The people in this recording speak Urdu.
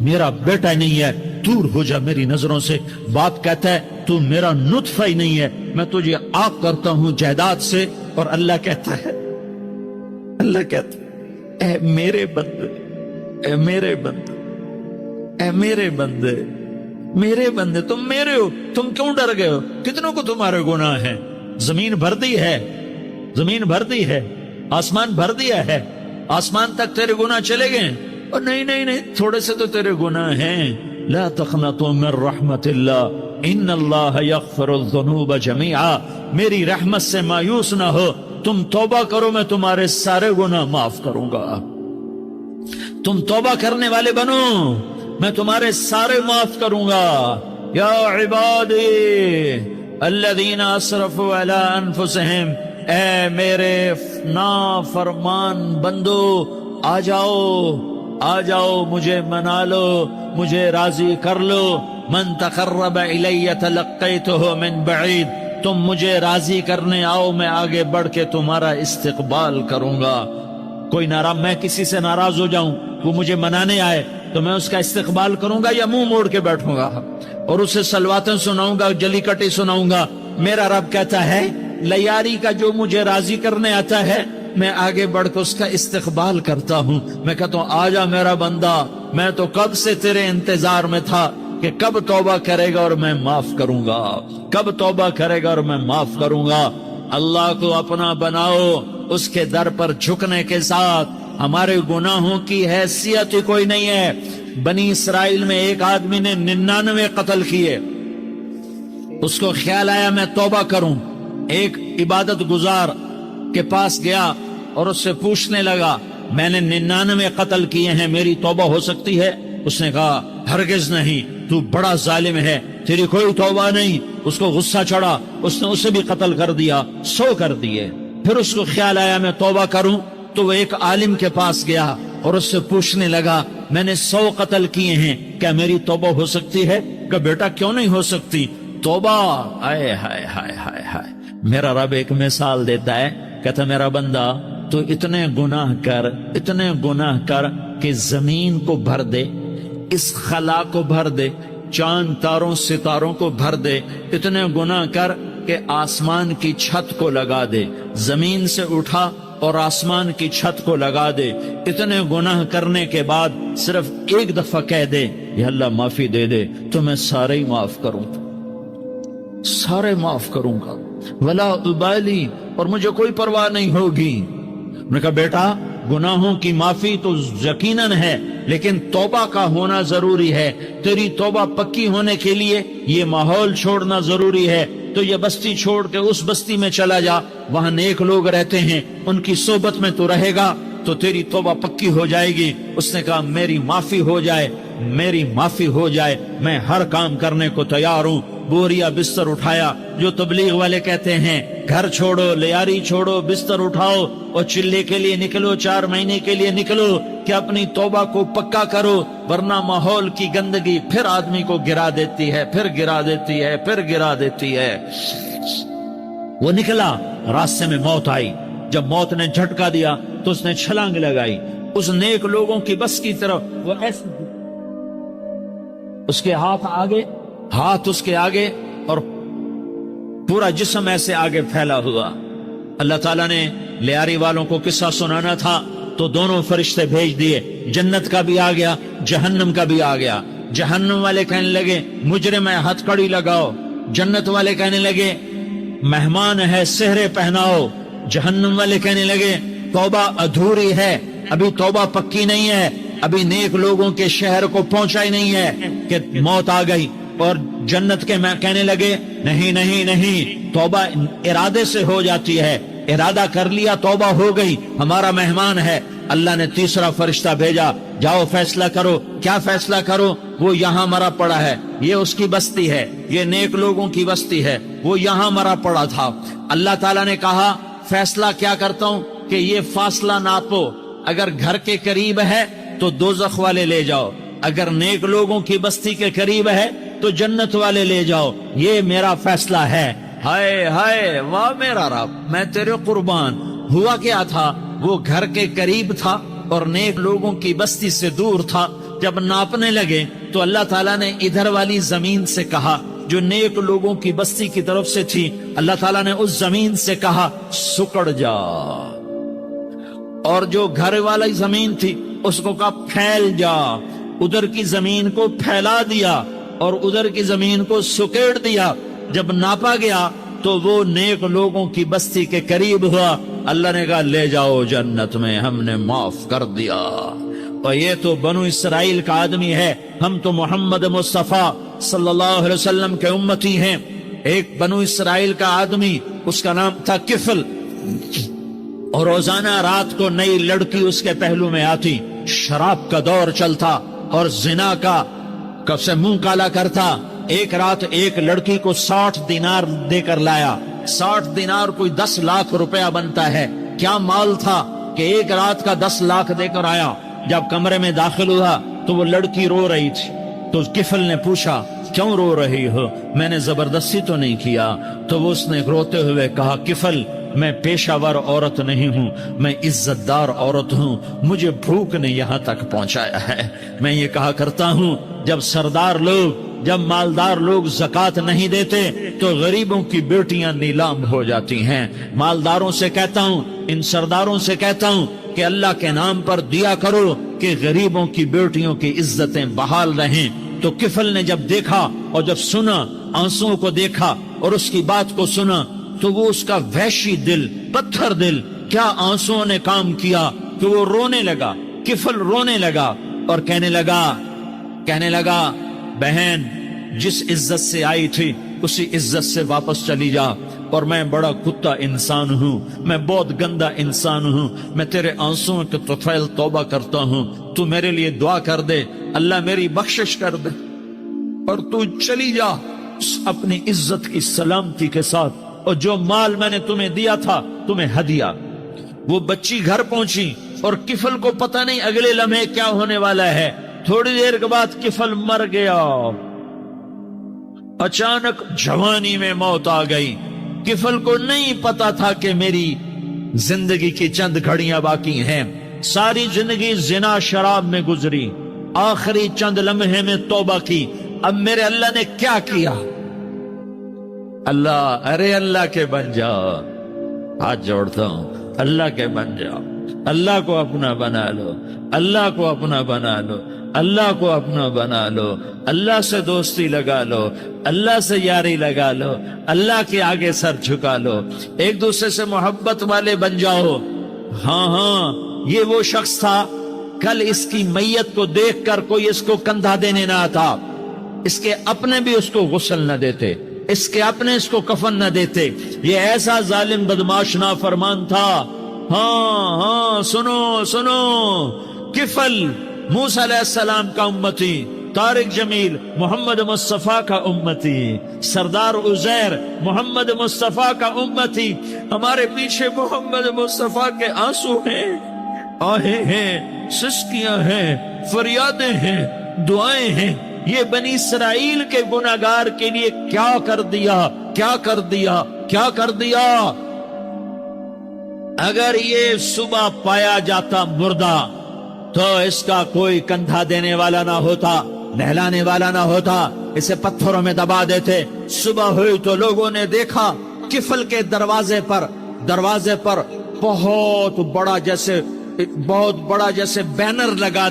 میرا بیٹا نہیں ہے، دور ہو جا میری نظروں سے. باپ کہتا ہے تو میرا نطفہ ہی نہیں ہے، میں تجھے آگ کرتا ہوں جائیداد سے. اور اللہ کہتا ہے اے میرے بندے، اے میرے بندے، اے میرے بندے، میرے بندے، تم میرے ہو، تم کیوں ڈر گئے ہو؟ کتنوں کو تمہارے گناہ ہیں؟ زمین بھر دی ہے، زمین بھر دی ہے، آسمان بھر دیا ہے، آسمان تک تیرے گناہ چلے گئے. اور نہیں نہیں نہیں، تھوڑے سے تو تیرے گناہ ہیں. لا تقنطوا من رحمت اللہ ان اللہ یغفر الذنوب جميعا. میری رحمت سے مایوس نہ ہو، تم توبہ کرو، میں تمہارے سارے گناہ معاف کروں گا. تم توبہ کرنے والے بنو، میں تمہارے سارے معاف کروں گا. یا عبادی الذین اسرفوا علی انفسہم، اے میرے نافرمان بندو، آ جاؤ مجھے منا لو، مجھے راضی کر لو. من تقرب الی تلقیتہ من بعید، تم مجھے راضی کرنے آؤ، میں آگے بڑھ کے تمہارا استقبال کروں گا. کوئی ناراض، میں کسی سے ناراض ہو جاؤں، وہ مجھے منانے آئے تو میں اس کا استقبال کروں گا یا منہ موڑ کے بیٹھوں گا اور اسے سلواتیں سناؤں گا، جلی کٹی سناؤں گا؟ میرا رب کہتا ہے لیاری کا جو مجھے راضی کرنے آتا ہے، میں آگے بڑھ کے اس کا استقبال کرتا ہوں. میں کہتا ہوں آ جا میرا بندہ، میں تو کب سے تیرے انتظار میں تھا کہ کب توبہ کرے گا اور میں معاف کروں گا، کب توبہ کرے گا اور میں معاف کروں گا. اللہ کو اپنا بناؤ، اس کے در پر جھکنے کے ساتھ. ہمارے گناہوں کی حیثیت ہی کوئی نہیں ہے. بنی اسرائیل میں ایک آدمی نے 99 قتل کیے، اس کو خیال آیا میں توبہ کروں. ایک عبادت گزار کے پاس گیا اور اس سے پوچھنے لگا میں نے 99 قتل کیے ہیں، میری توبہ ہو سکتی ہے؟ اس نے کہا ہرگز نہیں، تو بڑا ظالم ہے، تیری کوئی توبہ نہیں. اس کو غصہ چڑھا، اس نے اسے بھی قتل کر دیا، 100 کر دیے. پھر اس کو خیال آیا میں توبہ کروں، تو وہ ایک عالم کے پاس گیا اور اس سے پوچھنے لگا میں نے 100 قتل کیے ہیں، کیا میری توبہ ہو سکتی ہے؟ کہ بیٹا کیوں نہیں ہو سکتی توبہ؟ آئے ہائے ہائے ہائے ہائے. میرا رب ایک مثال دیتا ہے، کہتا میرا بندہ تو اتنے گناہ کر کہ زمین کو بھر دے، اس خلا کو بھر دے، چاند تاروں ستاروں کو بھر دے. اتنے گناہ کر کہ آسمان کی چھت کو لگا دے، زمین سے اٹھا اور آسمان کی چھت کو لگا دے. اتنے گناہ کرنے کے بعد صرف ایک دفعہ کہہ دے یا اللہ معافی دے دے، تو میں سارے ہی معاف کروں، سارے معاف کروں گا. ولا ابالی، اور مجھے کوئی پرواہ نہیں ہوگی. میں نے کہا بیٹا گناہوں کی معافی تو یقیناً ہے، لیکن توبہ کا ہونا ضروری ہے. تیری توبہ پکی ہونے کے لیے یہ ماحول چھوڑنا ضروری ہے. تو یہ بستی چھوڑ کے اس بستی میں چلا جا، وہاں نیک لوگ رہتے ہیں، ان کی صحبت میں تو رہے گا تو تیری توبہ پکی ہو جائے گی. اس نے کہا میری معافی ہو جائے، میری معافی ہو جائے، میں ہر کام کرنے کو تیار ہوں. بوریا بستر اٹھایا، جو تبلیغ والے کہتے ہیں گھر چھوڑو، لیاری چھوڑو، بستر اٹھاؤ اور چلے کے لیے نکلو، 4 مہینے کے لیے نکلو کہ اپنی توبہ کو پکا کرو، ورنہ ماحول کی گندگی پھر آدمی کو گرا دیتی ہے، پھر گرا دیتی ہے، پھر گرا دیتی ہے. وہ نکلا، راستے میں موت آئی. جب موت نے جھٹکا دیا تو اس نے چھلانگ لگائی اس نیک لوگوں کی بس کی طرف. وہ ایسے اس کے ہاتھ اس کے آگے اور پورا جسم ایسے آگے پھیلا ہوا. اللہ تعالیٰ نے لیاری والوں کو قصہ سنانا تھا تو دونوں فرشتے بھیج دیے، جنت کا بھی آ گیا، جہنم کا بھی آ گیا. جہنم والے کہنے لگے مجرم ہے، ہتھ کڑی لگاؤ. جنت والے کہنے لگے مہمان ہے، سہرے پہناؤ. جہنم والے کہنے لگے توبہ ادھوری ہے، ابھی توبہ پکی نہیں ہے، ابھی نیک لوگوں کے شہر کو پہنچا ہی نہیں ہے کہ موت آ گئی. اور جنت کے میں کہنے لگے نہیں نہیں نہیں، توبہ ارادے سے ہو جاتی ہے، ارادہ کر لیا توبہ ہو گئی، ہمارا مہمان ہے. اللہ نے تیسرا فرشتہ بھیجا، جاؤ فیصلہ کرو. کیا فیصلہ کرو؟ وہ یہاں مرا پڑا ہے، یہ اس کی بستی ہے، یہ نیک لوگوں کی بستی ہے، وہ یہاں مرا پڑا تھا. اللہ تعالیٰ نے کہا فیصلہ کیا کرتا ہوں کہ یہ فاصلہ ناپو، اگر گھر کے قریب ہے تو دوزخ والے لے جاؤ، اگر نیک لوگوں کی بستی کے قریب ہے تو جنت والے لے جاؤ. یہ میرا فیصلہ ہے. ہائے ہائے واہ میرا رب، میں تیرے قربان. ہوا کیا تھا؟ وہ گھر کے قریب تھا اور نیک لوگوں کی بستی سے دور تھا. جب ناپنے لگے تو اللہ تعالیٰ نے ادھر والی زمین سے کہا جو نیک لوگوں کی بستی کی طرف سے تھی، اللہ تعالیٰ نے اس زمین سے کہا سکڑ جا، اور جو گھر والی زمین تھی اس کو کہا پھیل جا، ادھر کی زمین کو پھیلا دیا اور ادھر کی زمین کو سکیڑ دیا۔ جب ناپا گیا تو وہ نیک لوگوں کی بستی کے قریب ہوا، اللہ نے کہا لے جاؤ جنت میں، ہم نے معاف کر دیا۔ اور یہ تو بنو اسرائیل کا آدمی ہے، ہم تو محمد مصطفیٰ صلی اللہ علیہ وسلم کے امتی ہیں۔ ایک بنو اسرائیل کا آدمی، اس کا نام تھا کفل، اور روزانہ رات کو نئی لڑکی اس کے پہلو میں آتی، شراب کا دور چلتا اور زنا کا کب سے منہ کالا کرتا۔ ایک رات ایک لڑکی کو 60 دینار دے کر لایا۔ 60 دینار کوئی 10 لاکھ روپیہ بنتا ہے۔ کیا مال تھا کہ ایک رات کا 10 لاکھ دے کر آیا۔ جب کمرے میں داخل ہوا تو وہ لڑکی رو رہی تھی، تو کفل نے پوچھا کیوں رو رہی ہو؟ میں نے زبردستی تو نہیں کیا۔ تو وہ اس نے روتے ہوئے کہا کفل میں پیشہ ور عورت نہیں ہوں، میں عزت دار عورت ہوں، مجھے بھوک نے یہاں تک پہنچایا ہے۔ میں یہ کہا کرتا ہوں جب سردار لوگ، جب مالدار لوگ زکوٰۃ نہیں دیتے تو غریبوں کی بیٹیاں نیلام ہو جاتی ہیں۔ مالداروں سے کہتا ہوں، ان سرداروں سے کہتا ہوں کہ اللہ کے نام پر دیا کرو کہ غریبوں کی بیٹیوں کی عزتیں بحال رہیں۔ تو کفل نے جب دیکھا اور جب سنا، آنسوؤں کو دیکھا اور اس کی بات کو سنا، تو وہ اس کا وحشی دل، پتھر دل، کیا آنسوؤں نے کام کیا کہ وہ رونے لگا۔ کفل رونے لگا اور کہنے لگا بہن جس عزت سے آئی تھی اسی عزت سے واپس چلی جا، اور میں بڑا کتا انسان ہوں، میں بہت گندا انسان ہوں، میں تیرے آنسوؤں کے طفیل توبہ کرتا ہوں، تو میرے لیے دعا کر دے، اللہ میری بخشش کر دے، اور تو چلی جا اپنی عزت کی سلامتی کے ساتھ، اور جو مال میں نے تمہیں دیا تھا تمہیں ہدیہ۔ وہ بچی گھر پہنچی اور کفل کو پتہ نہیں اگلے لمحے کیا ہونے والا ہے۔ تھوڑی دیر کے بعد کفل مر گیا، اچانک جوانی میں موت آ گئی۔ کفل کو نہیں پتا تھا کہ میری زندگی کی چند گھڑیاں باقی ہیں۔ ساری زندگی زنا شراب میں گزری، آخری چند لمحے میں توبہ کی۔ اب میرے اللہ نے کیا کیا؟ اللہ، ارے اللہ کے بن جاؤ، ہاتھ جوڑتا ہوں، اللہ کے بن جاؤ، اللہ کو اپنا بنا لو، اللہ کو اپنا بنا لو، اللہ کو اپنا بنا لو، اللہ سے دوستی لگا لو، اللہ سے یاری لگا لو، اللہ کے آگے سر جھکا لو، ایک دوسرے سے محبت والے بن جاؤ۔ ہاں یہ وہ شخص تھا، کل اس کی میت کو دیکھ کر کوئی اس کو کندھا دینے نہ آتا، اس کے اپنے بھی اس کو غسل نہ دیتے، اس کے اپنے اس کو کفن نہ دیتے۔ یہ ایسا ظالم بدماش نافرمان تھا۔ ہاں سنو، کفل موسیٰ علیہ السلام کا امتی، طارق جمیل محمد مصطفیٰ کا امتی، سردار عزیر محمد مصطفیٰ کا امتی۔ ہمارے پیچھے محمد مصطفیٰ کے آنسو ہیں، آہیں ہیں، سسکیاں ہیں، فریادیں ہیں، دعائیں ہیں۔ یہ بنی اسرائیل کے گناہگار کے لیے کیا کر دیا۔ اگر یہ صبح پایا جاتا مردہ تو اس کا کوئی کندھا دینے والا نہ ہوتا، نہلانے والا نہ ہوتا، اسے پتھروں میں دبا دیتے۔ صبح ہوئی تو لوگوں نے دیکھا کفل کے دروازے پر بہت بڑا جیسے بینر لگا دیا۔